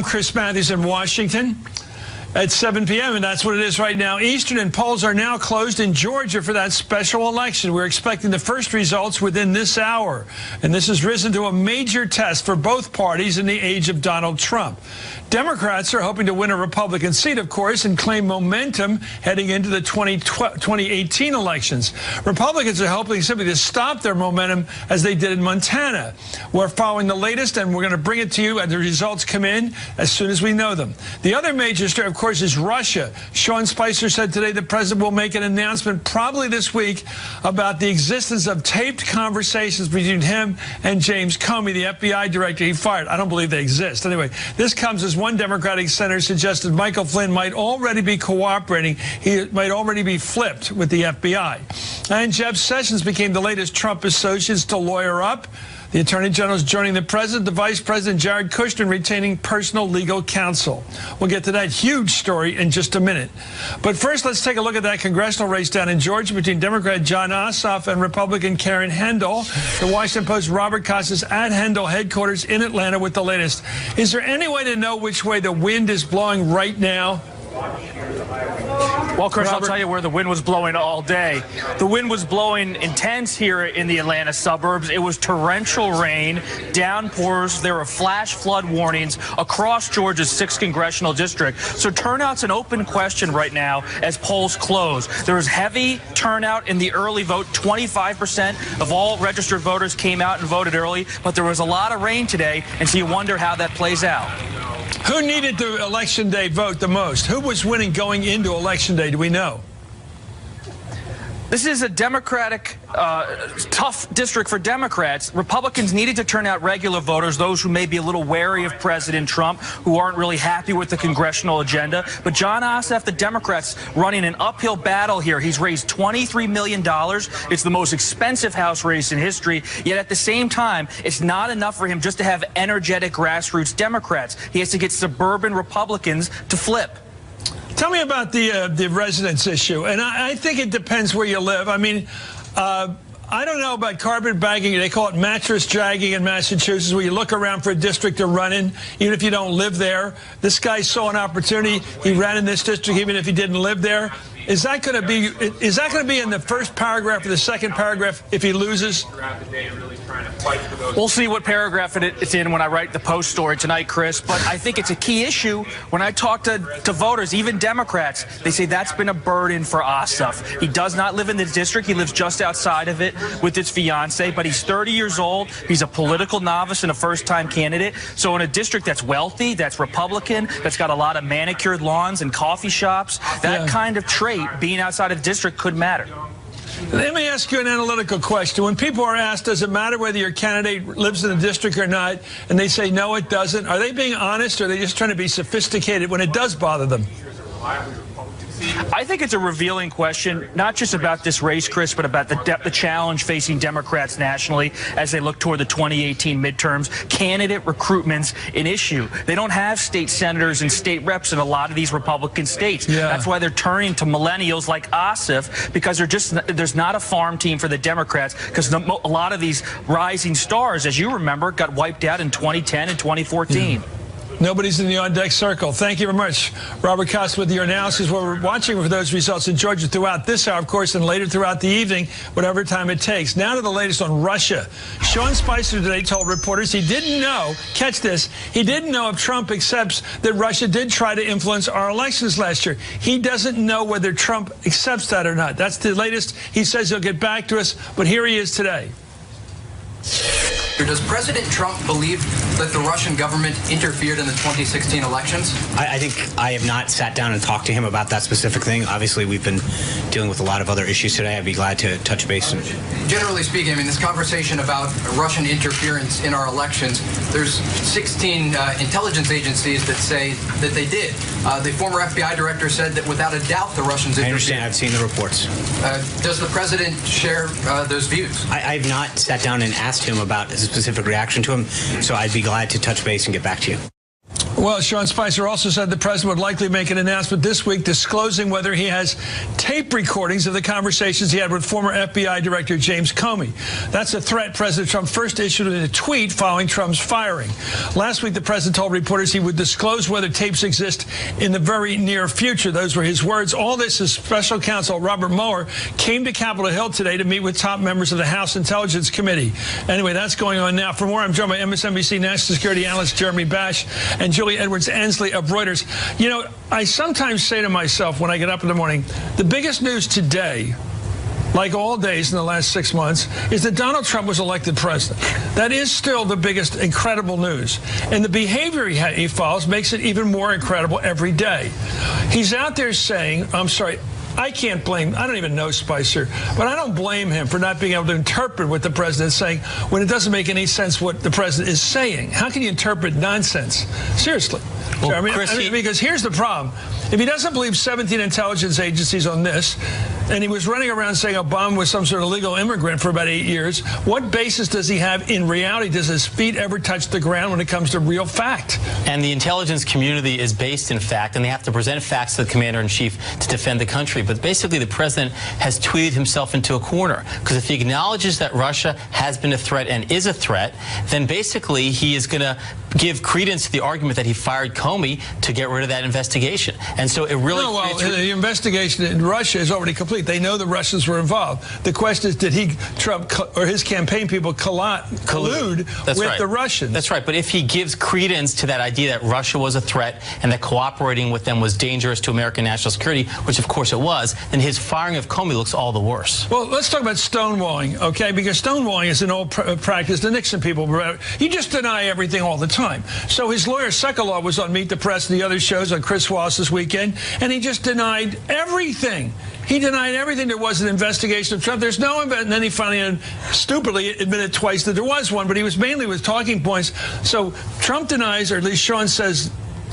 Chris Matthews in Washington at 7 p.m. and that's what it is right now Eastern, and polls are now closed in Georgia for that special election. We're expecting the first results within this hour, and this has risen to a major test for both parties in the age of Donald Trump. Democrats are hoping to win a Republican seat, of course, and claim momentum heading into the 2018 elections. Republicans are hoping simply to stop their momentum as they did in Montana. We're following the latest, and we're going to bring it to you as the results come in as soon as we know them. The other major story, of course, is Russia. Sean Spicer said today the president will make an announcement probably this week about the existence of taped conversations between him and James Comey, the FBI director he fired. I don't believe they exist. Anyway, this comes as one Democratic senator suggested Michael Flynn might already be cooperating. He might already be flipped with the FBI. And Jeff Sessions became the latest Trump associate to lawyer up. The Attorney General is joining the President, the Vice President, Jared Kushner, retaining personal legal counsel. We'll get to that huge story in just a minute. But first, let's take a look at that congressional race down in Georgia between Democrat Jon Ossoff and Republican Karen Handel. The Washington Post Robert Costa is at Handel headquarters in Atlanta with the latest. Is there any way to know which way the wind is blowing right now? Well, Chris, I'll tell you where the wind was blowing all day. The wind was blowing intense here in the Atlanta suburbs. It was torrential rain, downpours. There were flash flood warnings across Georgia's 6th congressional district. So turnout's an open question right now as polls close. There was heavy turnout in the early vote. 25% of all registered voters came out and voted early, but there was a lot of rain today, and so you wonder how that plays out. Who needed the Election Day vote the most? Who was winning going into Election Day? Do we know? This is a Democratic, tough district for Democrats. Republicans needed to turn out regular voters, those who may be a little wary of President Trump, who aren't really happy with the congressional agenda. But Jon Ossoff, the Democrats, running an uphill battle here. He's raised $23 million. It's the most expensive House race in history. Yet at the same time, it's not enough for him just to have energetic grassroots Democrats. He has to get suburban Republicans to flip. Tell me about the residence issue, and I think it depends where you live. I mean, I don't know about carpet bagging. They call it mattress dragging in Massachusetts, where you look around for a district to run in, even if you don't live there. This guy saw an opportunity. He ran in this district, even if he didn't live there. Is that going to be in the first paragraph or the second paragraph if he loses? We'll see what paragraph it's in when I write the Post story tonight, Chris. But I think it's a key issue. When I talk to voters, even Democrats, they say that's been a burden for Ossoff. He does not live in the district. He lives just outside of it with his fiance, but he's 30 years old. He's a political novice and a first-time candidate. So in a district that's wealthy, that's Republican, that's got a lot of manicured lawns and coffee shops, that kind of trait, being outside of the district, could matter. Let me ask you an analytical question. When people are asked, does it matter whether your candidate lives in the district or not, and they say, no, it doesn't, are they being honest, or are they just trying to be sophisticated when it does bother them? I think it's a revealing question, not just about this race, Chris, but about the challenge facing Democrats nationally as they look toward the 2018 midterms. Candidate recruitment's an issue. They don't have state senators and state reps in a lot of these Republican states. That's why they're turning to millennials like Ossoff, because there's not a farm team for the Democrats, because a lot of these rising stars, as you remember, got wiped out in 2010 and 2014. Nobody's in the on-deck circle. Thank you very much, Robert Costa, with your analysis. We're watching for those results in Georgia throughout this hour, of course, and later throughout the evening, whatever time it takes. Now to the latest on Russia. Sean Spicer today told reporters he didn't know, catch this, he didn't know if Trump accepts that Russia did try to influence our elections last year. He doesn't know whether Trump accepts that or not. That's the latest. He says he'll get back to us, but here he is today. Does President Trump believe that the Russian government interfered in the 2016 elections? I think I have not sat down and talked to him about that specific thing. Obviously, we've been dealing with a lot of other issues today. I'd be glad to touch base. Generally speaking, I mean, this conversation about Russian interference in our elections, there's 16 intelligence agencies that say that they did. The former FBI director said that without a doubt the Russians interfered. I understand. I've seen the reports. Does the president share those views? I've not sat down and asked him about his specific reaction to him, so I'd be glad to touch base and get back to you. Well, Sean Spicer also said the president would likely make an announcement this week disclosing whether he has tape recordings of the conversations he had with former FBI Director James Comey. That's a threat President Trump first issued in a tweet following Trump's firing. Last week, the president told reporters he would disclose whether tapes exist in the very near future. Those were his words. All this is special counsel Robert Mueller came to Capitol Hill today to meet with top members of the House Intelligence Committee. Anyway, that's going on now. For more, I'm joined by MSNBC national security analyst Jeremy Bash and Julie Edwards-Ansley of Reuters. You know, I sometimes say to myself when I get up in the morning, the biggest news today, like all days in the last 6 months, is that Donald Trump was elected president. That is still the biggest incredible news. And the behavior he follows makes it even more incredible every day. He's out there saying, I'm sorry, I can't blame, I don't even know Spicer, but I don't blame him for not being able to interpret what the president is saying when it doesn't make any sense what the president is saying. How can you interpret nonsense? Seriously. Well, I mean, because here's the problem. If he doesn't believe 17 intelligence agencies on this, and he was running around saying Obama was some sort of illegal immigrant for about 8 years, what basis does he have in reality? Does his feet ever touch the ground when it comes to real fact? And the intelligence community is based in fact, and they have to present facts to the commander-in-chief to defend the country. But basically, the president has tweeted himself into a corner, because if he acknowledges that Russia has been a threat and is a threat, then basically he is going to give credence to the argument that he fired Comey to get rid of that investigation. And so it really... No, well, the investigation in Russia is already complete. They know the Russians were involved. The question is, did Trump or his campaign people collude with the Russians? That's right. But if he gives credence to that idea that Russia was a threat and that cooperating with them was dangerous to American national security, which of course it was, then his firing of Comey looks all the worse. Well, let's talk about stonewalling, okay? Because stonewalling is an old practice. The Nixon people, you just deny everything all the time. So his lawyer, Sekulow, was on Meet the Press and the other shows on Chris Wallace this weekend, and he just denied everything. He denied everything. There was an investigation of Trump. There's no investment. And then he finally stupidly admitted twice that there was one, but he was mainly with talking points. So Trump denies, or at least Sean says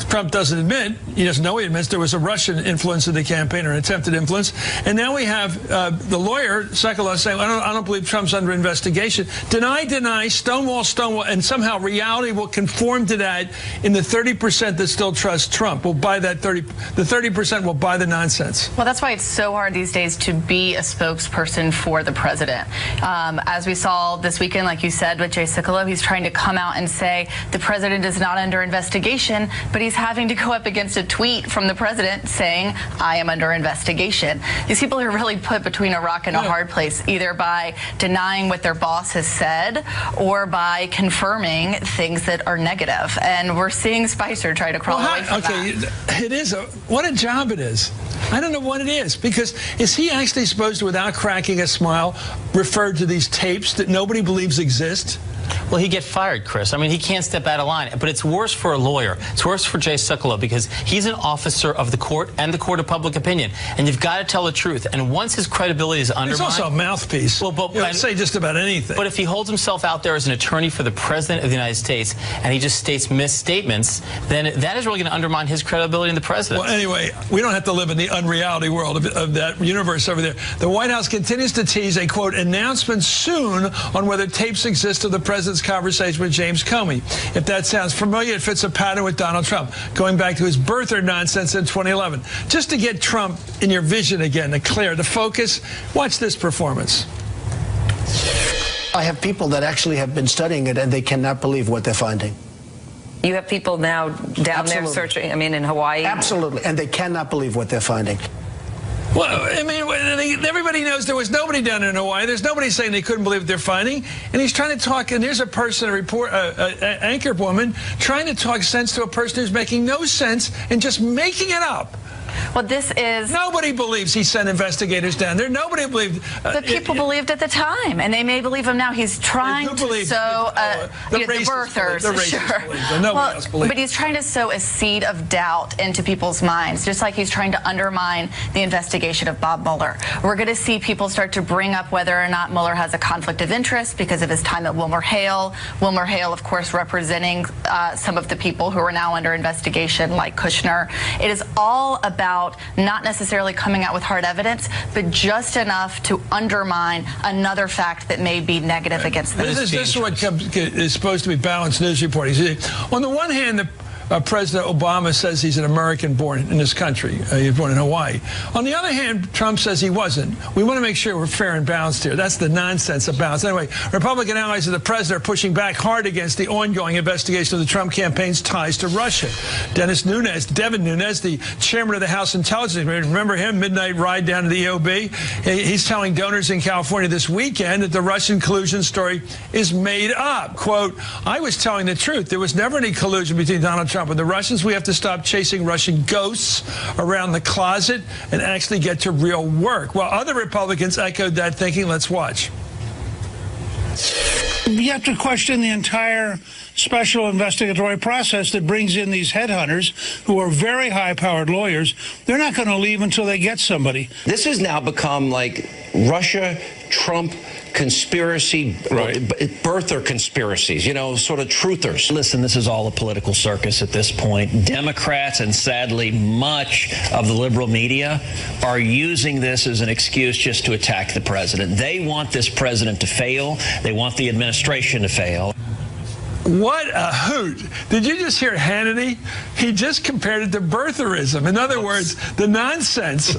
Trump doesn't admit, he doesn't know he admits there was a Russian influence in the campaign, or an attempted influence. And now we have the lawyer, Sekulow, saying, I don't believe Trump's under investigation. Deny, stonewall, and somehow reality will conform to that in the 30% that still trust Trump. Will buy that the 30% will buy the nonsense. Well, that's why it's so hard these days to be a spokesperson for the president. As we saw this weekend, like you said, with Jay Sekulow, he's trying to come out and say the president is not under investigation, but he's having to go up against a tweet from the president saying, I am under investigation. These people are really put between a rock and a hard place, either by denying what their boss has said or by confirming things that are negative. And we're seeing Spicer try to crawl away from that. It is what a job it is. I don't know what it is, because is he actually supposed to, without cracking a smile, refer to these tapes that nobody believes exist? Well, he'd get fired, Chris. I mean, he can't step out of line. But it's worse for a lawyer. It's worse for Jay Sekulow, because he's an officer of the court and the court of public opinion. And you've got to tell the truth. And once his credibility is undermined... He's also a mouthpiece. Well, but say just about anything. But if he holds himself out there as an attorney for the president of the United States and he just states misstatements, then that is really going to undermine his credibility in the presidency. Well, anyway, we don't have to live in the unreality world of that universe over there. The White House continues to tease a, quote, announcement soon on whether tapes exist of the president's conversation with James Comey. If that sounds familiar, it fits a pattern with Donald Trump, going back to his birther nonsense in 2011. Just to get Trump in your vision again, to clear the focus, watch this performance. I have people that actually have been studying it, and they cannot believe what they're finding. You have people now down there searching, I mean, in Hawaii? Absolutely, and they cannot believe what they're finding. Well, I mean, everybody knows there was nobody down in Hawaii. There's nobody saying they couldn't believe what they're finding. And he's trying to talk, and here's a person, an anchor woman, trying to talk sense to a person who's making no sense and just making it up. Well, this is... Nobody believes he sent investigators down there. Nobody believed... But people believed at the time, and they may believe him now. He's trying to sow... the birthers, sure. Nobody else believed. But he's trying to sow a seed of doubt into people's minds, just like he's trying to undermine the investigation of Bob Mueller. We're going to see people start to bring up whether or not Mueller has a conflict of interest because of his time at WilmerHale. WilmerHale, of course, representing some of the people who are now under investigation, like Kushner. It is all about not necessarily coming out with hard evidence, but just enough to undermine another fact that may be negative against them. This is what is supposed to be balanced news reporting. On the one hand, President Obama says he's an American born in this country. He was born in Hawaii. On the other hand, Trump says he wasn't. We want to make sure we're fair and balanced here. That's the nonsense of balance. Anyway, Republican allies of the president are pushing back hard against the ongoing investigation of the Trump campaign's ties to Russia. Devin Nunes, the chairman of the House Intelligence Committee, remember him, midnight ride down to the EOB? He's telling donors in California this weekend that the Russian collusion story is made up. Quote, I was telling the truth. There was never any collusion between Donald Trump and the Russians. We have to stop chasing Russian ghosts around the closet and actually get to real work. Well, other Republicans echoed that thinking. Let's watch. You have to question the entire special investigatory process that brings in these headhunters who are very high-powered lawyers. They're not going to leave until they get somebody. This has now become like Russia, Trump, conspiracy, birther conspiracies, you know, sort of truthers. Listen, this is all a political circus at this point. Democrats and sadly much of the liberal media are using this as an excuse just to attack the president. They want this president to fail. They want the administration to fail. What a hoot. Did you just hear Hannity? He just compared it to birtherism. In other words, the nonsense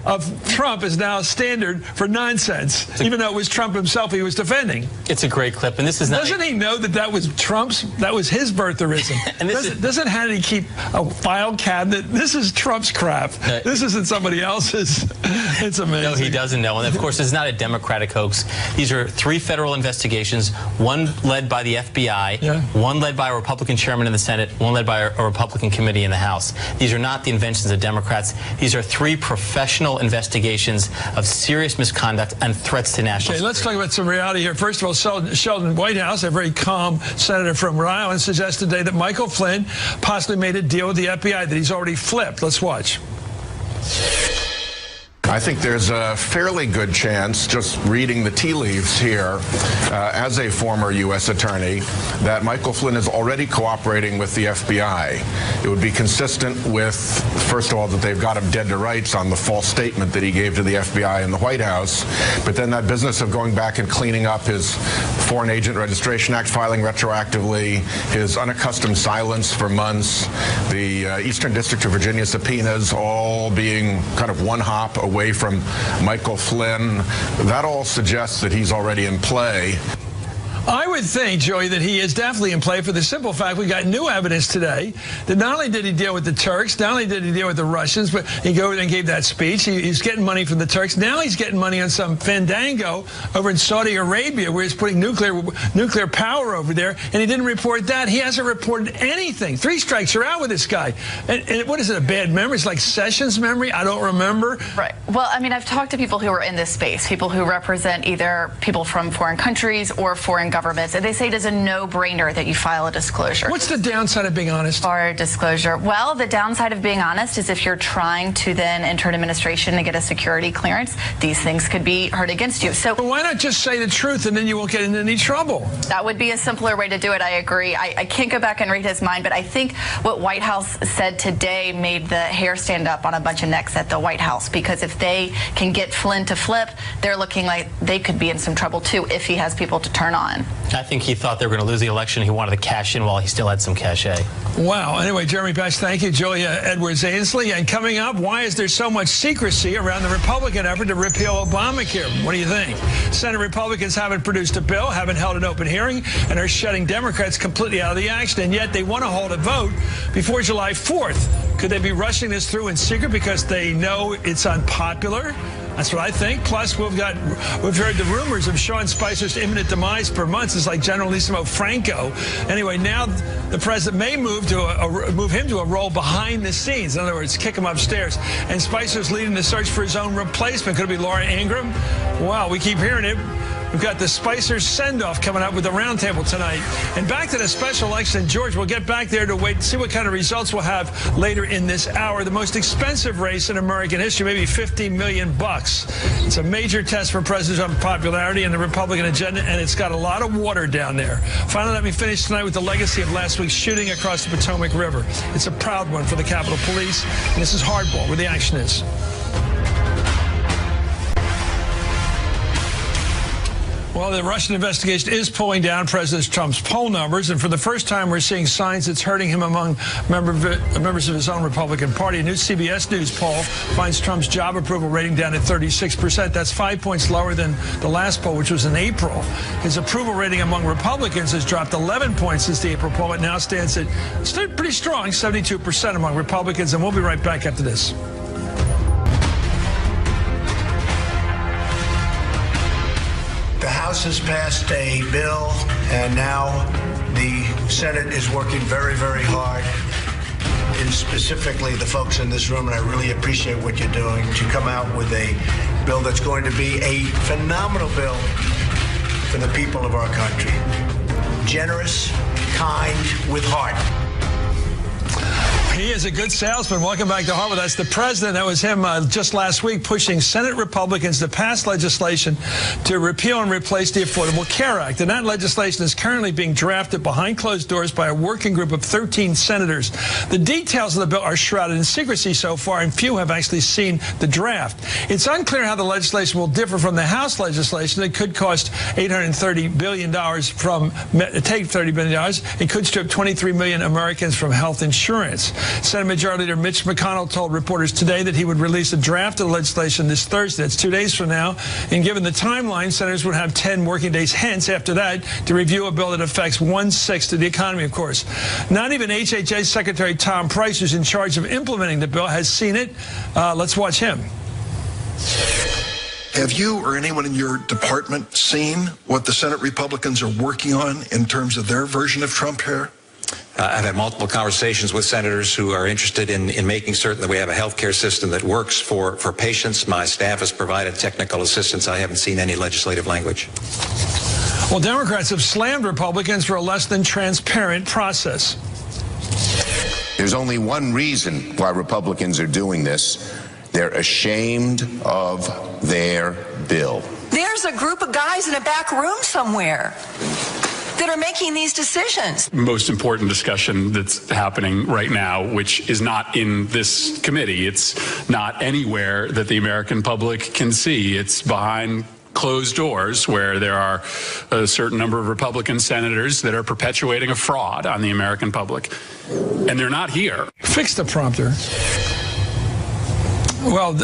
of Trump is now a standard for nonsense, even though it was Trump himself he was defending. It's a great clip, and this is not... Doesn't he know that that was his birtherism? And doesn't Hannity keep a file cabinet? This is Trump's crap. This isn't somebody else's. It's amazing. No, he doesn't know. And of course, it's not a Democratic hoax. These are 3 federal investigations, one led by the FBI, one led by a Republican chairman in the Senate, one led by a Republican committee in the House. These are not the inventions of Democrats. These are 3 professional investigations of serious misconduct and threats to national security. Let's talk about some reality here. First of all, Sheldon Whitehouse, a very calm senator from Rhode Island, suggested today that Michael Flynn possibly made a deal with the FBI that he's already flipped. Let's watch. I think there's a fairly good chance, just reading the tea leaves here, as a former U.S. attorney, that Michael Flynn is already cooperating with the FBI. It would be consistent with, first of all, that they've got him dead to rights on the false statement that he gave to the FBI in the White House, but then that business of going back and cleaning up his Foreign Agent Registration Act filing retroactively, his unaccustomed silence for months, the Eastern District of Virginia subpoenas all being kind of one hop away from Michael Flynn, that all suggests that he's already in play. I would think, Joey, that he is definitely in play for the simple fact we got new evidence today that not only did he deal with the Turks, not only did he deal with the Russians, but he go and gave that speech. He's getting money from the Turks. Now he's getting money on some fandango over in Saudi Arabia where he's putting nuclear power over there, and he didn't report that. He hasn't reported anything. 3 strikes are out with this guy. And what is it, a bad memory? It's like Sessions' memory? I don't remember. Right. Well, I mean, I've talked to people who are in this space, people who represent either people from foreign countries or foreign governments, and they say it is a no-brainer that you file a disclosure. What's the downside of being honest? Or disclosure. Well, the downside of being honest is if you're trying to then enter an administration and get a security clearance, these things could be heard against you. So but why not just say the truth and then you won't get into any trouble? That would be a simpler way to do it. I agree. I can't go back and read his mind, but I think what White House said today made the hair stand up on a bunch of necks at the White House, because if they can get Flynn to flip, they're looking like they could be in some trouble too if he has people to turn on. I think he thought they were going to lose the election. He wanted to cash in while he still had some cachet. Wow. Anyway, Jeremy Bash, thank you. Julia Edwards-Ainsley. And coming up, why is there so much secrecy around the Republican effort to repeal Obamacare? What do you think? Senate Republicans haven't produced a bill, haven't held an open hearing, and are shutting Democrats completely out of the action. And yet they want to hold a vote before July 4th. Could they be rushing this through in secret because they know it's unpopular? That's what I think. Plus, we've heard the rumors of Sean Spicer's imminent demise for months. It's like Generalissimo Franco. Anyway, now the president may move him to a role behind the scenes. In other words, kick him upstairs. And Spicer's leading the search for his own replacement. Could it be Laura Ingraham? Wow, we keep hearing it. We've got the Spicer send-off coming up with the roundtable tonight. And back to the special election in Georgia. We'll get back there to wait and see what kind of results we'll have later in this hour. The most expensive race in American history, maybe $50 million. It's a major test for President Trump's popularity and the Republican agenda, and it's got a lot of water down there. Finally, let me finish tonight with the legacy of last week's shooting across the Potomac River. It's a proud one for the Capitol Police, and this is Hardball, where the action is. Well, the Russian investigation is pulling down President Trump's poll numbers, and for the first time, we're seeing signs it's hurting him among members of his own Republican Party. A new CBS News poll finds Trump's job approval rating down at 36%. That's 5 points lower than the last poll, which was in April. His approval rating among Republicans has dropped 11 points since the April poll. It now stands at pretty strong, 72% among Republicans, and we'll be right back after this. The House has passed a bill, and now the Senate is working very, very hard, and specifically the folks in this room, and I really appreciate what you're doing, to come out with a bill that's going to be a phenomenal bill for the people of our country. Generous, kind, with heart. He is a good salesman. Welcome back to Harvard. That's the president. That was him just last week pushing Senate Republicans to pass legislation to repeal and replace the Affordable Care Act. And that legislation is currently being drafted behind closed doors by a working group of 13 senators. The details of the bill are shrouded in secrecy so far, and few have actually seen the draft. It's unclear how the legislation will differ from the House legislation that could cost $830 billion take $30 billion. It could strip 23 million Americans from health insurance. Senate Majority Leader Mitch McConnell told reporters today that he would release a draft of the legislation this Thursday. That's 2 days from now. And given the timeline, senators would have 10 working days hence after that to review a bill that affects 1/6 of the economy, of course. Not even HHS Secretary Tom Price, who's in charge of implementing the bill, has seen it. Let's watch him. Have you or anyone in your department seen what the Senate Republicans are working on in terms of their version of Trump here? I've had multiple conversations with senators who are interested in making certain that we have a health care system that works for patients. My staff has provided technical assistance. I haven't seen any legislative language. Well, Democrats have slammed Republicans for a less than transparent process. There's only one reason why Republicans are doing this. They're ashamed of their bill. There's a group of guys in a back room somewhere that are making these decisions. Most important discussion that's happening right now, which is not in this committee. It's not anywhere that the American public can see. It's behind closed doors where there are a certain number of Republican senators that are perpetuating a fraud on the American public. And they're not here. Fix the prompter. Well,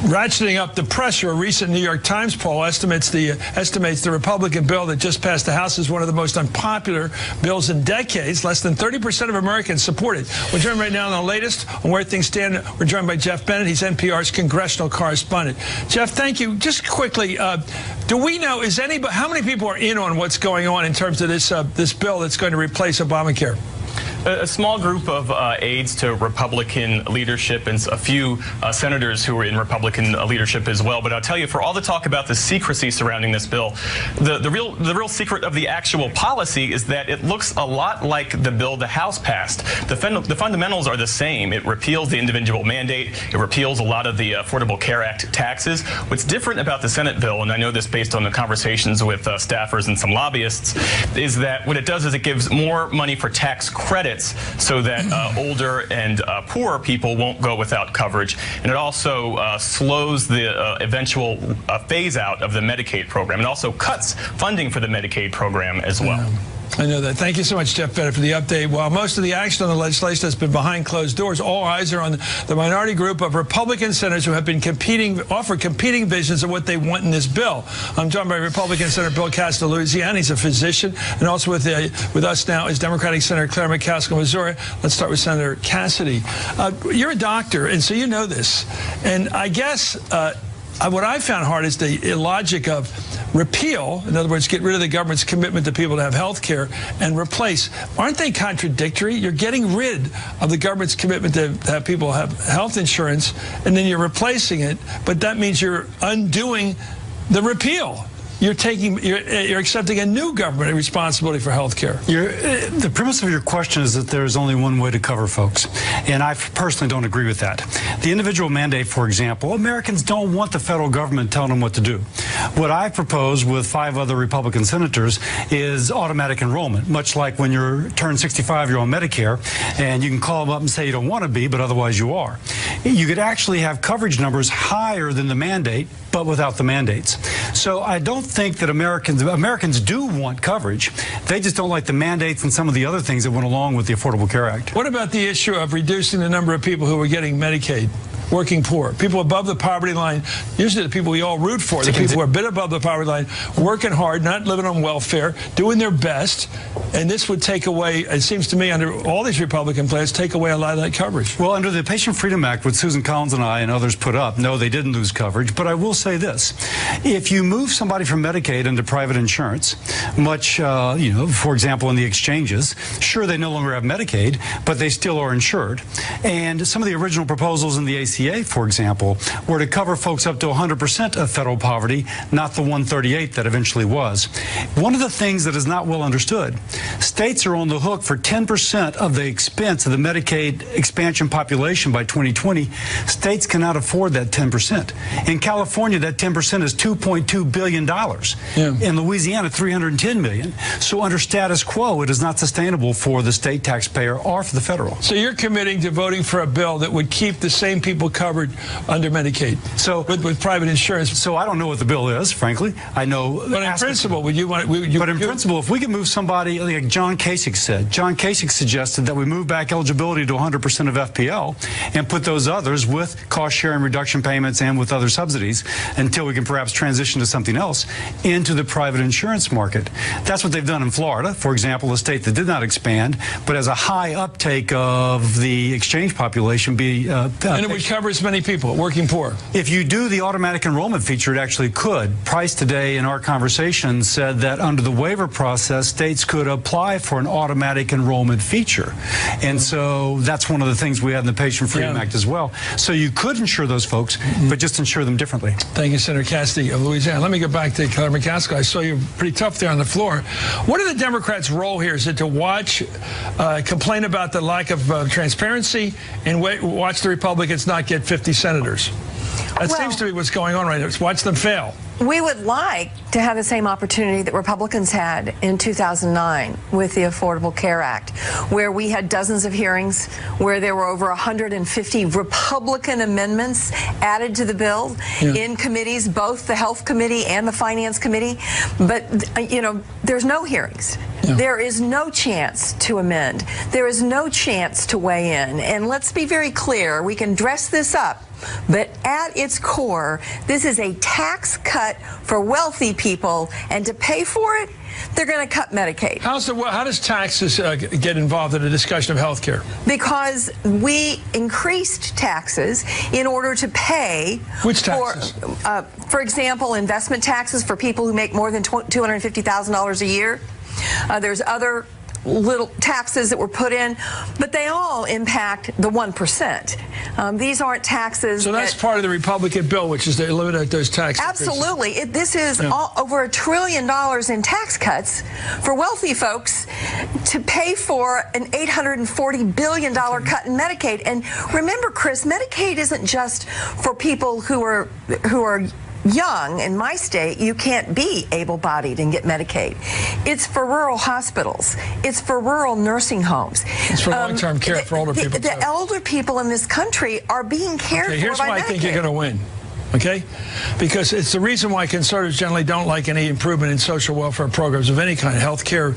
ratcheting up the pressure, a recent New York Times poll estimates the Republican bill that just passed the House is one of the most unpopular bills in decades. Less than 30% of Americans support it. We're joined right now on the latest on where things stand. We're joined by Jeff Bennett. He's NPR's congressional correspondent. Jeff, thank you. Just quickly, do we know, how many people are in on what's going on in terms of this bill that's going to replace Obamacare? A small group of aides to Republican leadership and a few senators who were in Republican leadership as well. But I'll tell you, for all the talk about the secrecy surrounding this bill, the real secret of the actual policy is that it looks a lot like the bill the House passed. The fundamentals are the same. It repeals the individual mandate. It repeals a lot of the Affordable Care Act taxes. What's different about the Senate bill, and I know this based on the conversations with staffers and some lobbyists, is that what it does is it gives more money for tax credits so that older and poorer people won't go without coverage. And it also slows the eventual phase out of the Medicaid program. It also cuts funding for the Medicaid program as well. I know that. Thank you so much, Jeff Bennett, for the update. While most of the action on the legislation has been behind closed doors, all eyes are on the minority group of Republican senators who have been offered competing visions of what they want in this bill. I'm joined by Republican Senator Bill Cassidy of Louisiana. He's a physician. And also with us now is Democratic Senator Claire McCaskill of Missouri. Let's start with Senator Cassidy. You're a doctor, and so you know this. And I guess what I found hard is the logic of repeal, in other words, get rid of the government's commitment to people to have health care, and replace. Aren't they contradictory? You're getting rid of the government's commitment to have people have health insurance, and then you're replacing it, but that means you're undoing the repeal. You're accepting a new government responsibility for health care. The premise of your question is that there's only one way to cover folks, and I personally don't agree with that. The individual mandate, for example, Americans don't want the federal government telling them what to do. What I propose with 5 other Republican senators is automatic enrollment, much like when you're turned 65, you're on Medicare, and you can call them up and say you don't want to be, but otherwise you are. you could actually have coverage numbers higher than the mandate, but without the mandates. So I don't think that Americans do want coverage. They just don't like the mandates and some of the other things that went along with the Affordable Care Act. What about the issue of reducing the number of people who are getting Medicaid? Working poor, people above the poverty line, usually the people we all root for, the people who are a bit above the poverty line, working hard, not living on welfare, doing their best, and this would take away, it seems to me, under all these Republican plans, take away a lot of that coverage. Well, under the Patient Freedom Act, what Susan Collins and I and others put up, no, they didn't lose coverage, but I will say this. If you move somebody from Medicaid into private insurance, much, for example, in the exchanges, sure, they no longer have Medicaid, but they still are insured. And some of the original proposals in the ACA, for example, were to cover folks up to 100% of federal poverty, not the 138 that eventually was. One of the things that is not well understood, states are on the hook for 10% of the expense of the Medicaid expansion population by 2020. States cannot afford that 10%. In California, that 10% is $2.2 billion. In Louisiana, $310 million. So under status quo, it is not sustainable for the state taxpayer or for the federal. So you're committing to voting for a bill that would keep the same people covered under Medicaid, so with private insurance. So I don't know what the bill is, frankly. I know. But in principle, would you want? But in principle, if we could move somebody like John Kasich said, John Kasich suggested that we move back eligibility to 100% of FPL and put those others with cost sharing reduction payments and with other subsidies until we can perhaps transition to something else into the private insurance market. That's what they've done in Florida, for example, a state that did not expand, but has a high uptake of the exchange population. And it would cover as many people, working poor. If you do the automatic enrollment feature, it actually could. Price today in our conversation said that under the waiver process, states could apply for an automatic enrollment feature. And so that's one of the things we had in the Patient Freedom Act as well. So you could insure those folks, but just insure them differently. Thank you, Senator Cassidy of Louisiana. Let me go back to Claire McCaskill. I saw you pretty tough there on the floor. What are the Democrats' role here? Is it to watch, complain about the lack of transparency, and watch the Republicans not get 50 senators? That seems to be what's going on right now. Watch them fail. We would like to have the same opportunity that Republicans had in 2009 with the Affordable Care Act, where we had dozens of hearings, where there were over 150 Republican amendments added to the bill in committees, both the Health Committee and the Finance Committee. But, there's no hearings. There is no chance to amend. There is no chance to weigh in. And let's be very clear, we can dress this up, but at its core, this is a tax cut for wealthy people, and to pay for it, they're going to cut Medicaid. How does taxes get involved in a discussion of health care? Because we increased taxes in order to pay. Which taxes? For example, investment taxes for people who make more than $250,000 a year. There's other little taxes that were put in, but they all impact the 1%. These aren't taxes. So that's part of the Republican bill, which is to eliminate those taxes. Absolutely. This is over $1 trillion in tax cuts for wealthy folks to pay for an $840 billion cut in Medicaid. And remember, Chris, Medicaid isn't just for people who are young. In my state, you can't be able-bodied and get Medicaid. It's for rural hospitals. It's for rural nursing homes. It's for long-term care for older people. The elder people in this country are being cared for by Medicaid. Here's why I think you're going to win. Okay? Because it's the reason why conservatives generally don't like any improvement in social welfare programs of any kind, health care,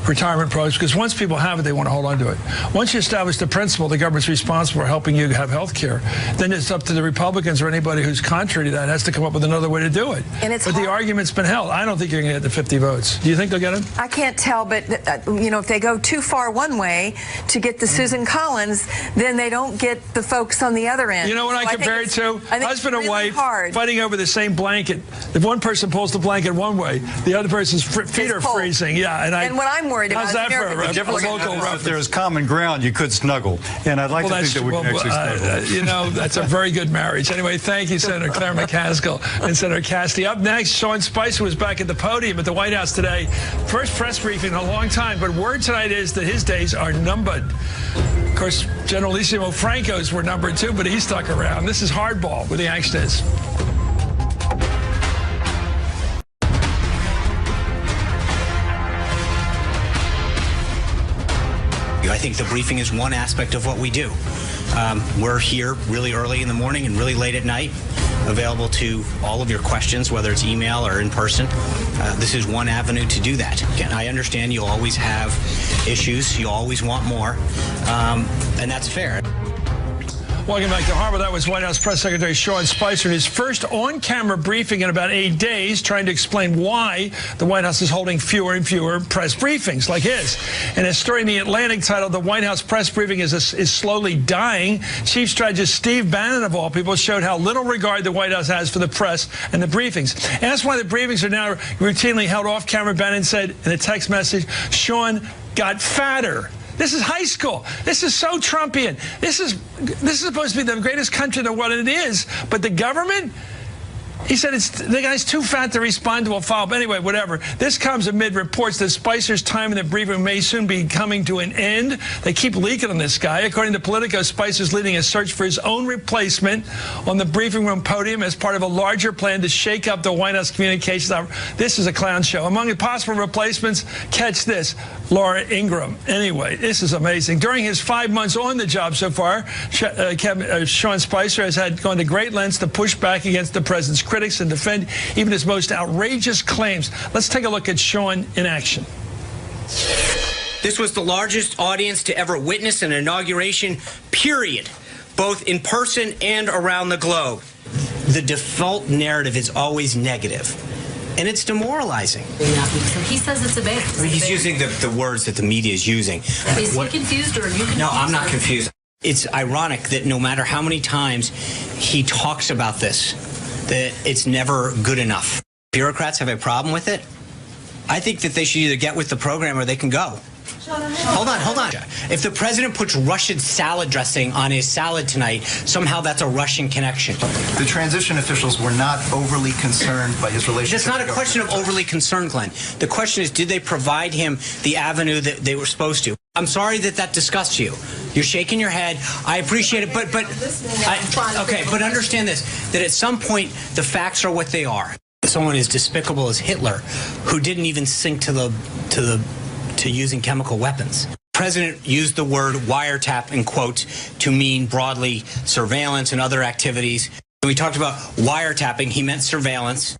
retirement programs, because once people have it, they want to hold on to it. Once you establish the principle the government's responsible for helping you have health care, then it's up to the Republicans or anybody who's contrary to that has to come up with another way to do it. But the argument's been held. I don't think you're going to get the 50 votes. Do you think they'll get them? I can't tell, but if they go too far one way to get the Susan Collins, then they don't get the folks on the other end. You know what I compare it to? Husband and wife fighting over the same blanket. If one person pulls the blanket one way, the other person's feet are freezing. Yeah, and what I'm worried about. How's that for a local reference? If there's common ground, you could snuggle. And I'd like to think that we can actually snuggle. That's a very good marriage. Anyway, thank you, Senator Claire McCaskill and Senator Cassidy. Up next, Sean Spicer was back at the podium at the White House today. First press briefing in a long time, but word tonight is that his days are numbered. Of course, Generalissimo Franco's were numbered too, but he stuck around. This is Hardball, where the action is. I think the briefing is one aspect of what we do. We're here really early in the morning and really late at night, available to all of your questions, whether it's email or in person. This is one avenue to do that. Again, I understand you'll always have issues. You always want more, and that's fair. Welcome back to Harbor. That was White House Press Secretary Sean Spicer in his first on-camera briefing in about 8 days, trying to explain why the White House is holding fewer and fewer press briefings like his. In a story in The Atlantic titled "The White House Press Briefing is Slowly Dying," Chief Strategist Steve Bannon, of all people, showed how little regard the White House has for the press and the briefings. Asked why the briefings are now routinely held off-camera, Bannon said in a text message, "Sean got fatter." This is high school. This is so Trumpian. This is supposed to be the greatest country in the world, and it is. But the government, he said the guy's too fat to respond to a follow-up. Anyway, whatever. This comes amid reports that Spicer's time in the briefing may soon be coming to an end. They keep leaking on this guy. According to Politico, Spicer's leading a search for his own replacement on the briefing room podium as part of a larger plan to shake up the White House communications. This is a clown show. Among the possible replacements, catch this, Laura Ingraham. Anyway, this is amazing. During his 5 months on the job so far, Sean Spicer has gone to great lengths to push back against the president's critics and defend even his most outrageous claims. Let's take a look at Sean in action. This was the largest audience to ever witness an inauguration, period, both in person and around the globe. The default narrative is always negative, and it's demoralizing. So he says it's a ban. He's using the words that the media is using. Is he confused, or are you confused? No, I'm not confused. It's ironic that no matter how many times he talks about this, that it's never good enough. Bureaucrats have a problem with it. I think that they should either get with the program or they can go. Hold on. If the president puts Russian salad dressing on his salad tonight, somehow that's a Russian connection. The transition officials were not overly concerned by his relationship. It's not a question of overly concerned, Glenn. The question is, did they provide him the avenue that they were supposed to? I'm sorry that disgusts you. You're shaking your head. I appreciate it, but understand this, that at some point the facts are what they are. Someone as despicable as Hitler, who didn't even sink to using chemical weapons. The president used the word wiretap in quotes to mean broadly surveillance and other activities. When we talked about wiretapping, he meant surveillance.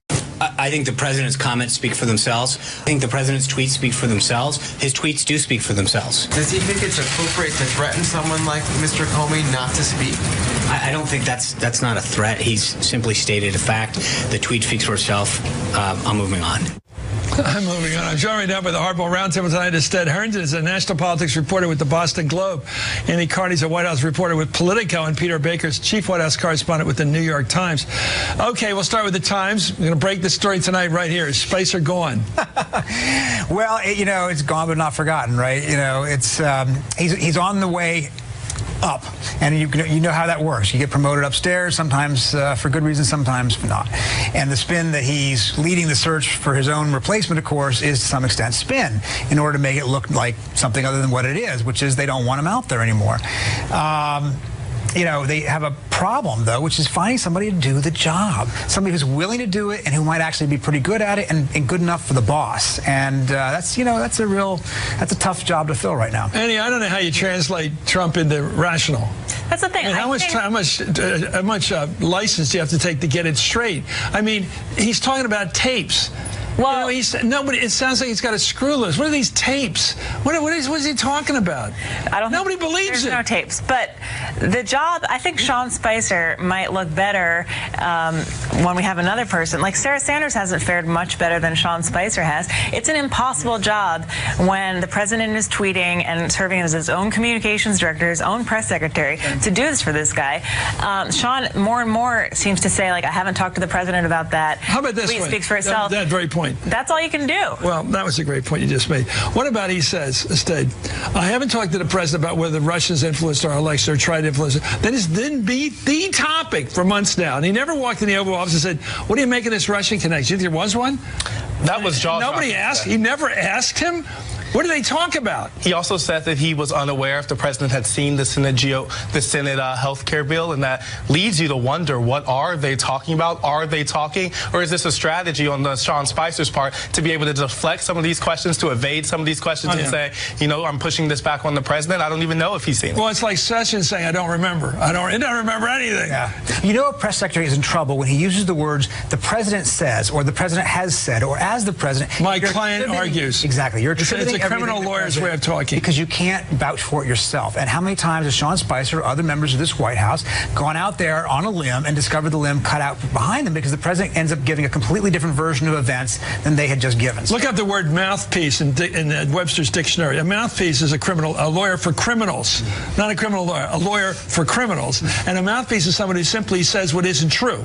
I think the president's comments speak for themselves. I think the president's tweets speak for themselves. His tweets do speak for themselves. Does he think it's appropriate to threaten someone like Mr. Comey not to speak? I don't think that's not a threat. He's simply stated a fact. The tweet speaks for itself. I'm moving on. I'm moving on. I'm joined right now by the Hardball Roundtable tonight is Ted Herndon, is a national politics reporter with the Boston Globe. Andy Carney's a White House reporter with Politico, and Peter Baker's chief White House correspondent with the New York Times. Okay, we'll start with the Times. We're going to break the story tonight right here. Is Spicer gone? Well, it's gone but not forgotten, right? It's he's on the way up, and you know how that works. You get promoted upstairs, sometimes for good reason, sometimes not. And the spin that he's leading the search for his own replacement, of course, is to some extent spin, in order to make it look like something other than what it is, which is they don't want him out there anymore. They have a problem, though, which is finding somebody to do the job. Somebody who's willing to do it and who might actually be pretty good at it and good enough for the boss. And that's a tough job to fill right now. Annie, I don't know how you translate Trump into rational. That's the thing. I mean, how much license do you have to take to get it straight? I mean, he's talking about tapes. Well, it sounds like he's got a screw loose. What are these tapes? What is he talking about? Nobody believes it. There's no tapes. But the job, I think Sean Spicer might look better when we have another person. Like Sarah Sanders hasn't fared much better than Sean Spicer has. It's an impossible job when the president is tweeting and serving as his own communications director, his own press secretary, to do this for this guy. Sean more and more seems to say, like, I haven't talked to the president about that. How about this? Tweet speaks for itself. That very point. That's all you can do. Well, that was a great point you just made. What about he says, instead, I haven't talked to the president about whether the Russians influenced our election or tried to influence it. That has then been the topic for months now. And he never walked in the Oval Office and said, what do you make of this Russian connection? You think there was one? That was Jaws. Nobody asked. He never asked him. What do they talk about? He also said that he was unaware if the president had seen the Senate health care bill, and that leads you to wonder, what are they talking about? Are they talking, or is this a strategy on Sean Spicer's part to be able to deflect some of these questions, to evade some of these questions, and say, you know, I'm pushing this back on the president? I don't even know if he's seen it. Well, it's like Sessions saying, I don't remember. I don't remember anything. Yeah. You know, a press secretary is in trouble when he uses the words "the president says" or "the president has said" or "as the president." My client argues. Exactly. You're it's a criminal lawyer's way of talking. Because you can't vouch for it yourself. And how many times has Sean Spicer or other members of this White House gone out there on a limb and discovered the limb cut out behind them because the president ends up giving a completely different version of events than they had just given? Look up the word mouthpiece in Webster's dictionary. A mouthpiece is a lawyer for criminals, not a criminal lawyer, a lawyer for criminals. And a mouthpiece is somebody who simply says what isn't true,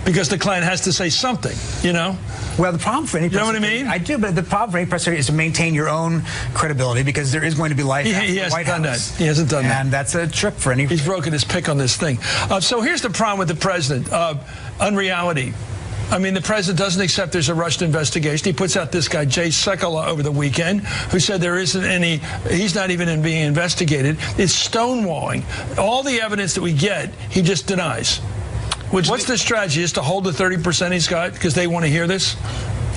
because the client has to say something, you know? Well, the problem for any press secretary... You know what I mean? I do, but the problem for any press secretary is to maintain your own credibility, because there is going to be life after the White House. He hasn't done that. And that's a trick for any... He's broken his pick on this thing. So here's the problem with the president. Unreality. I mean, the president doesn't accept there's a rushed investigation. He puts out this guy, Jay Sekulow, over the weekend, who said there isn't any, he's not even being investigated. It's stonewalling. All the evidence that we get, he just denies. What's the strategy? Is to hold the 30% he's got because they want to hear this?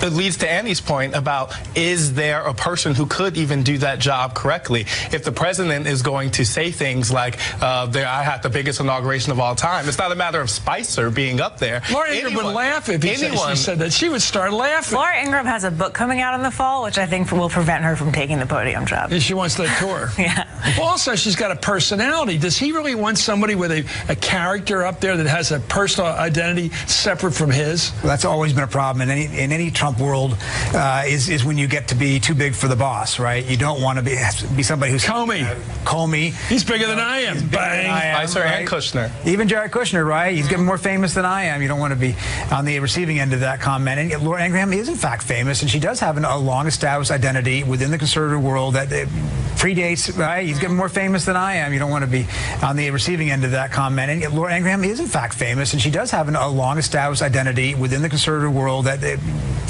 It leads to Annie's point about, is there a person who could even do that job correctly? If the president is going to say things like, I had the biggest inauguration of all time, it's not a matter of Spicer being up there. Laura Ingraham would laugh if she said that. She would start laughing. Laura Ingraham has a book coming out in the fall, which I think will prevent her from taking the podium job. She wants that tour. Yeah. Well, also, she's got a personality. Does he really want somebody with a character up there that has a personal identity separate from his? Well, that's always been a problem in any Trump world, is when you get to be too big for the boss, right? You don't want to be somebody who's... Comey. He's bigger than I am. Bang. Spicer and Kushner. Even Jared Kushner, right? He's getting more famous than I am. You don't want to be on the receiving end of that comment. And Laura Ingraham is, in fact, famous, and she does have a long-established identity within the conservative world that predates, right? He's getting more famous than I am. You don't want to be on the receiving end of that comment. And Laura Ingraham is, in fact, famous, and she does have a long-established identity within the conservative world that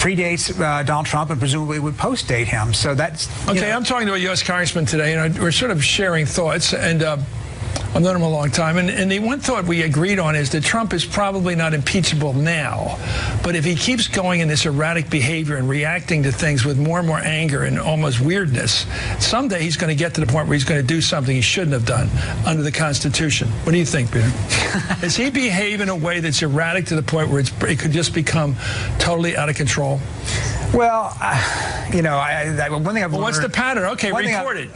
predates Donald Trump and presumably would post-date him. So that's... Okay, I'm talking to a U.S. congressman today, and we're sort of sharing thoughts, and I've known him a long time, and the one thought we agreed on is that Trump is probably not impeachable now, but if he keeps going in this erratic behavior and reacting to things with more and more anger and almost weirdness, someday he's going to get to the point where he's going to do something he shouldn't have done under the Constitution. What do you think, Peter? Does he behave in a way that's erratic to the point where it could just become totally out of control? Well, you know, one thing I've learned... What's the pattern? Okay, report it.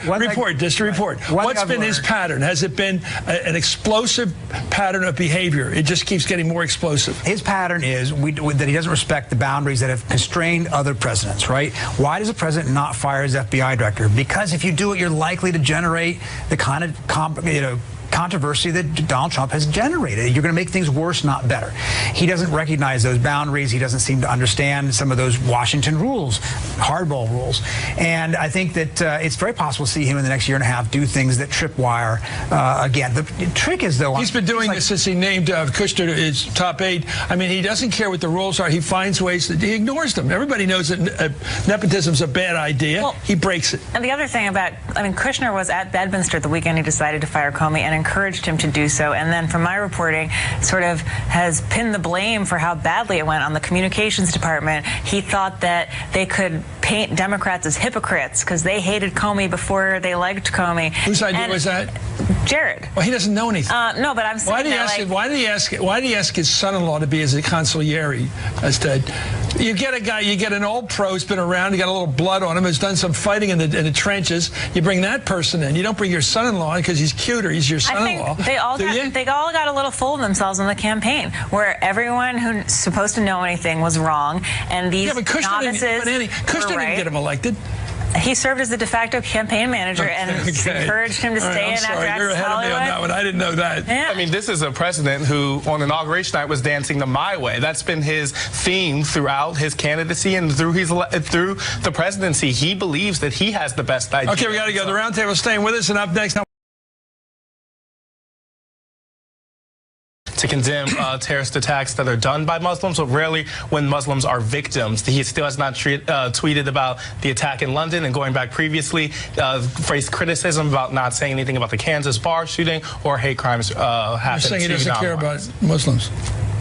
Report. What's been his pattern? Has it been an explosive pattern of behavior? It just keeps getting more explosive. His pattern is that he doesn't respect the boundaries that have constrained other presidents, right? Why does a president not fire his FBI director? Because if you do it, you're likely to generate the kind of controversy that Donald Trump has generated. You're going to make things worse, not better. He doesn't recognize those boundaries. He doesn't seem to understand some of those Washington rules, hardball rules. And I think that it's very possible to see him in the next year and a half do things that tripwire again. The trick is, though... He's been doing this since he named Kushner his top aide. I mean, he doesn't care what the rules are. He finds ways that he ignores them. Everybody knows that nepotism's a bad idea. Well, he breaks it. And the other thing about, Kushner was at Bedminster the weekend he decided to fire Comey and encouraged him to do so, and then from my reporting sort of has pinned the blame for how badly it went on the communications department. He thought that they could paint Democrats as hypocrites because they hated Comey before they liked Comey. Whose idea was that? Jared. Well, he doesn't know anything. No, but I'm saying why did he ask his son-in-law to be his consigliere instead? You get a guy, you get an old pro who's been around, he got a little blood on him, has done some fighting in the trenches. You bring that person in. You don't bring your son-in-law in because he's cuter. He's your son-in-law. I think they all got a little full of themselves in the campaign, where everyone who's supposed to know anything was wrong, and these novices Kushner didn't get him elected. He served as the de facto campaign manager and encouraged him to stay in after Access You're ahead of me on that one. I didn't know that. Yeah. I mean, this is a president who, on inauguration night, was dancing the My Way. That's been his theme throughout his candidacy and through the presidency. He believes that he has the best idea. Okay, we got to go. The roundtable staying with us, and up next. to condemn terrorist attacks that are done by Muslims, but rarely when Muslims are victims. He still has not tweeted about the attack in London, and going back previously, faced criticism about not saying anything about the Kansas bar shooting or hate crimes happening. You're saying he doesn't care about Muslims.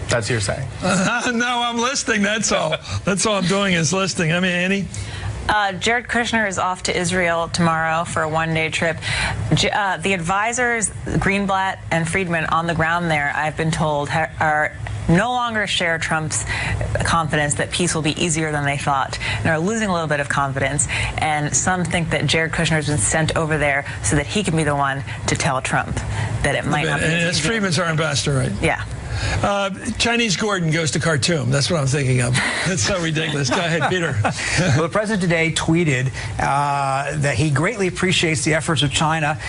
That's your saying. No, I'm listening. That's all. That's all I'm doing is listening. I mean, Annie? Jared Kushner is off to Israel tomorrow for a one-day trip. The advisors, Greenblatt and Friedman, on the ground there, I've been told, are no longer share Trump's confidence that peace will be easier than they thought, and are losing a little bit of confidence. And some think that Jared Kushner has been sent over there so that he can be the one to tell Trump that it might not be. And it's Friedman's our ambassador, right? Yeah. Chinese Gordon goes to Khartoum. That's what I'm thinking of. That's so ridiculous. Go ahead, Peter. Well, the president today tweeted that he greatly appreciates the efforts of China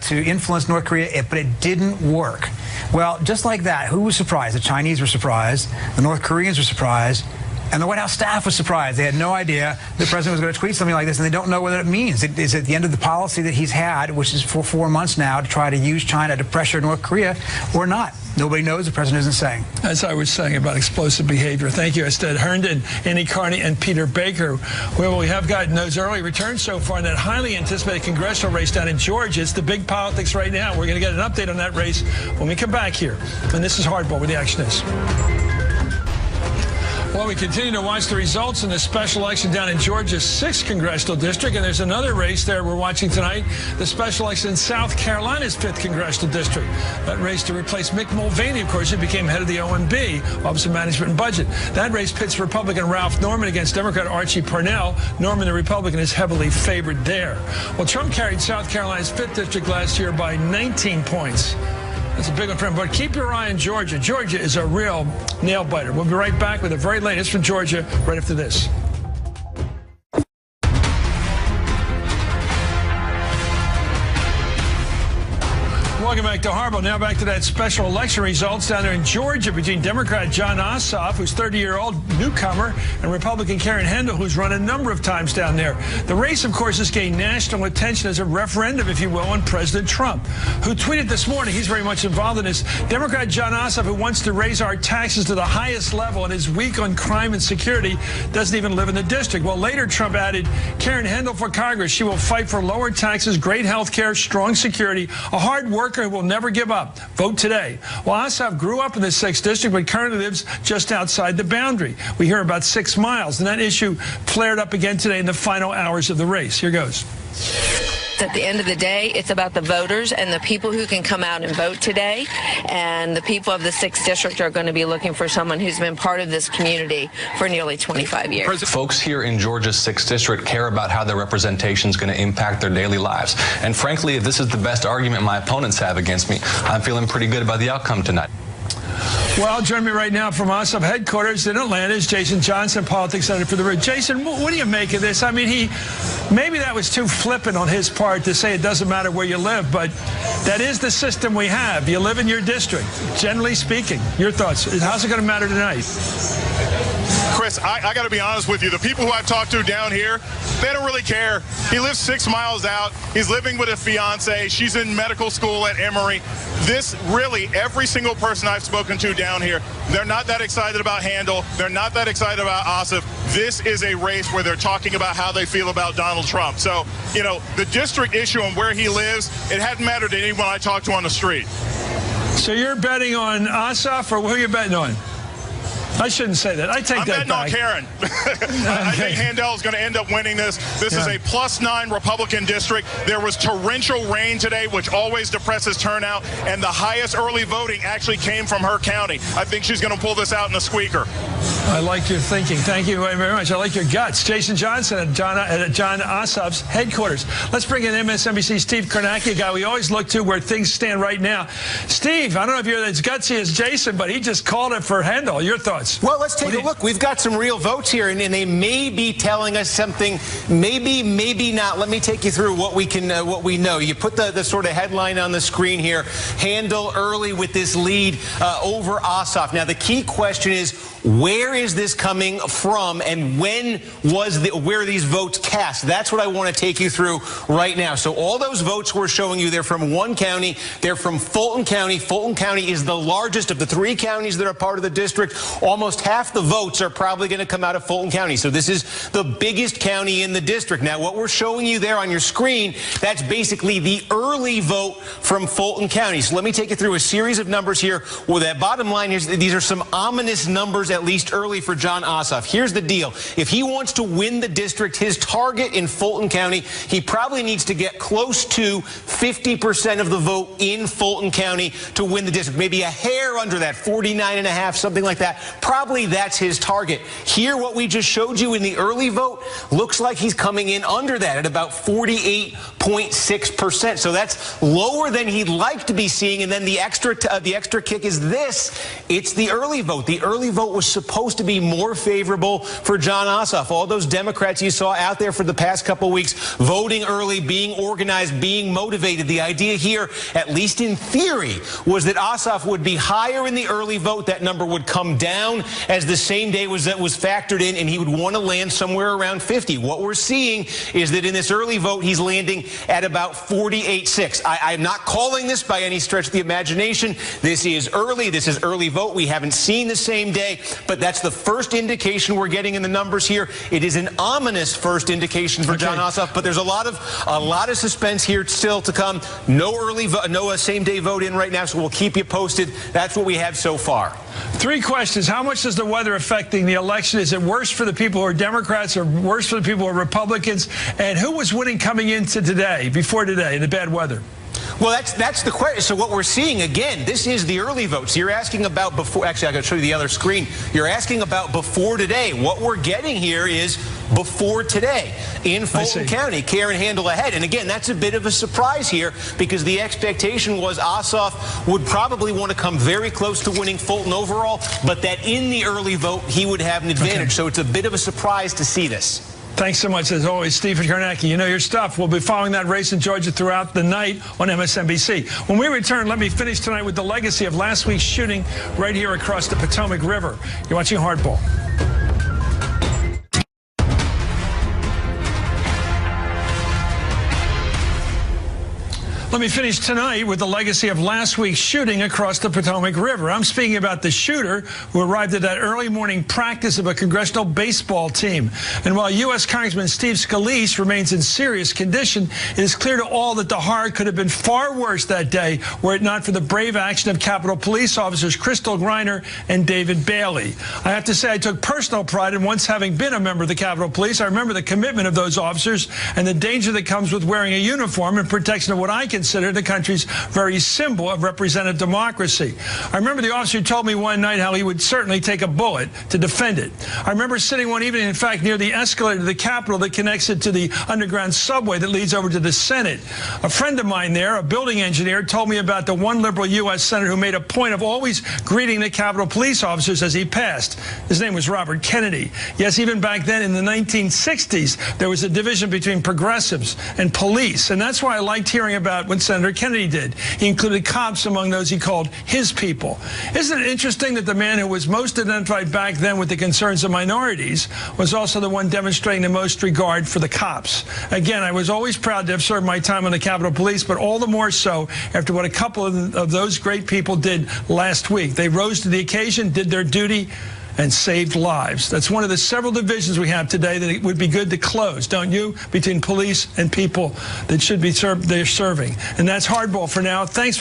to influence North Korea, but it didn't work. Well, just like that, who was surprised? The Chinese were surprised. The North Koreans were surprised. And the White House staff was surprised. They had no idea the president was going to tweet something like this, and they don't know what it means. Is it the end of the policy that he's had, which is for 4 months now, to try to use China to pressure North Korea, or not? Nobody knows. The president isn't saying. As I was saying about explosive behavior. Thank you, Ested Herndon, Annie Carney, and Peter Baker. Well, we have gotten those early returns so far in that highly anticipated congressional race down in Georgia. It's the big politics right now. We're going to get an update on that race when we come back here. And this is Hardball, where the action is. Well, we continue to watch the results in the special election down in Georgia's 6th congressional district, and there's another race there we're watching tonight, the special election in South Carolina's 5th congressional district. That race to replace Mick Mulvaney, of course, who became head of the OMB, Office of Management and Budget. That race pits Republican Ralph Norman against Democrat Archie Parnell. Norman, the Republican, is heavily favored there. Well, Trump carried South Carolina's 5th district last year by 19 points. That's a big one for him. But keep your eye on Georgia. Georgia is a real nail-biter. We'll be right back with the very latest from Georgia right after this. Welcome back to Hardball. Now back to that special election results down there in Georgia between Democrat Jon Ossoff, who's 30-year-old newcomer, and Republican Karen Handel, who's run a number of times down there. The race, of course, has gained national attention as a referendum, if you will, on President Trump, who tweeted this morning, he's very much involved in this, Democrat Jon Ossoff, who wants to raise our taxes to the highest level and is weak on crime and security, doesn't even live in the district. Well, later Trump added, Karen Handel for Congress. She will fight for lower taxes, great health care, strong security, a hard worker who will never give up. Vote today. Well, Ossoff grew up in the 6th district, but currently lives just outside the boundary. We hear about 6 miles, and that issue flared up again today in the final hours of the race. Here goes. At the end of the day, it's about the voters and the people who can come out and vote today. And the people of the 6th district are going to be looking for someone who's been part of this community for nearly 25 years. Folks here in Georgia's 6th district care about how their representation is going to impact their daily lives. And frankly, if this is the best argument my opponents have against me, I'm feeling pretty good about the outcome tonight. Well, joining me right now from Ossoff headquarters in Atlanta is Jason Johnson, politics editor for The Root. Jason, what do you make of this? I mean, maybe that was too flippant on his part to say it doesn't matter where you live, but that is the system we have. You live in your district, generally speaking. Your thoughts? How's it going to matter tonight? Chris, I got to be honest with you. The people who I've talked to down here, they don't really care. He lives 6 miles out. He's living with a fiance. She's in medical school at Emory. This really, every single person I've spoken to down here, they're not that excited about Handel. They're not that excited about Ossoff. This is a race where they're talking about how they feel about Donald Trump. So, you know, the district issue and where he lives, it hadn't mattered to anyone I talked to on the street. So you're betting on Ossoff, or who are you betting on? I shouldn't say that. I take that back. I'm betting on Karen. I think Handel is going to end up winning this. This is a +9 Republican district. There was torrential rain today, which always depresses turnout, and the highest early voting actually came from her county. I think she's going to pull this out in a squeaker. I like your thinking. Thank you very much. I like your guts. Jason Johnson at Jon Ossoff's headquarters. Let's bring in MSNBC's Steve Kornacki, a guy we always look to where things stand right now. Steve, I don't know if you're as gutsy as Jason, but he just called it for Handel. Your thoughts? Well, let's take a look. We've got some real votes here, and they may be telling us something. Maybe, maybe not. Let me take you through what we know. You put the sort of headline on the screen here. Handel early with this lead over Ossoff. Now, the key question is, Where is this coming from, and when were these votes cast? That's what I want to take you through right now. So all those votes we're showing you, they're from one county. They're from Fulton County. Fulton County is the largest of the 3 counties that are part of the district. Almost half the votes are probably going to come out of Fulton County. So this is the biggest county in the district. Now, what we're showing you there on your screen, that's basically the early vote from Fulton County. So let me take you through a series of numbers here. Well, that bottom line is these are some ominous numbers, at least early, for Jon Ossoff. Here's the deal. If he wants to win the district, his target in Fulton County, he probably needs to get close to 50% of the vote in Fulton County to win the district. Maybe a hair under that, 49.5, something like that. Probably that's his target. Here, what we just showed you in the early vote looks like he's coming in under that at about 48.6%. So that's lower than he'd like to be seeing. And then the extra kick is this. It's the early vote. The early vote was supposed to be more favorable for Jon Ossoff. All those Democrats you saw out there for the past couple of weeks voting early, being organized, being motivated. The idea here, at least in theory, was that Ossoff would be higher in the early vote. That number would come down as the same day was factored in, and he would want to land somewhere around 50. What we're seeing is that in this early vote, he's landing at about 48.6. I'm not calling this by any stretch of the imagination. This is early. This is early vote. We haven't seen the same day, but that's the first indication we're getting in the numbers here. It is an ominous first indication for Jon Ossoff, but there's a lot of suspense here still to come. No early vote, no same-day vote in right now, so we'll keep you posted. That's what we have so far. 3 questions. How much is the weather affecting the election? Is it worse for the people who are Democrats or worse for the people who are Republicans? And who was winning coming into today, before today, in the bad weather? Well, that's the question. So what we're seeing, again, this is the early votes. You're asking about before. Actually, I got to show you the other screen. You're asking about before today. What we're getting here is before today in Fulton County. Karen Handel ahead. And again, that's a bit of a surprise here because the expectation was Ossoff would probably want to come very close to winning Fulton overall, but that in the early vote, he would have an advantage. So it's a bit of a surprise to see this. Thanks so much, as always, Stephen Kornacki. You know your stuff. We'll be following that race in Georgia throughout the night on MSNBC. When we return, let me finish tonight with the legacy of last week's shooting right here across the Potomac River. You're watching Hardball. Let me finish tonight with the legacy of last week's shooting across the Potomac River. I'm speaking about the shooter who arrived at that early morning practice of a congressional baseball team. And while U.S. Congressman Steve Scalise remains in serious condition, it is clear to all that the horror could have been far worse that day were it not for the brave action of Capitol Police officers Crystal Griner and David Bailey. I have to say I took personal pride in once having been a member of the Capitol Police. I remember the commitment of those officers and the danger that comes with wearing a uniform in protection of what I consider the country's very symbol of representative democracy. I remember the officer told me one night how he would certainly take a bullet to defend it. I remember sitting one evening, in fact, near the escalator to the Capitol that connects it to the underground subway that leads over to the Senate. A friend of mine there, a building engineer, told me about the one liberal U.S. senator who made a point of always greeting the Capitol Police officers as he passed. His name was Robert Kennedy. Yes, even back then in the 1960s, there was a division between progressives and police, and that's why I liked hearing about what Senator Kennedy did. He included cops among those he called his people. Isn't it interesting that the man who was most identified back then with the concerns of minorities was also the one demonstrating the most regard for the cops? Again, I was always proud to have served my time on the Capitol Police, but all the more so after what a couple of those great people did last week. They rose to the occasion, did their duty, and saved lives. That's one of the several divisions we have today that it would be good to close, don't you? Between police and people that should be they're serving. And that's Hardball for now. Thanks for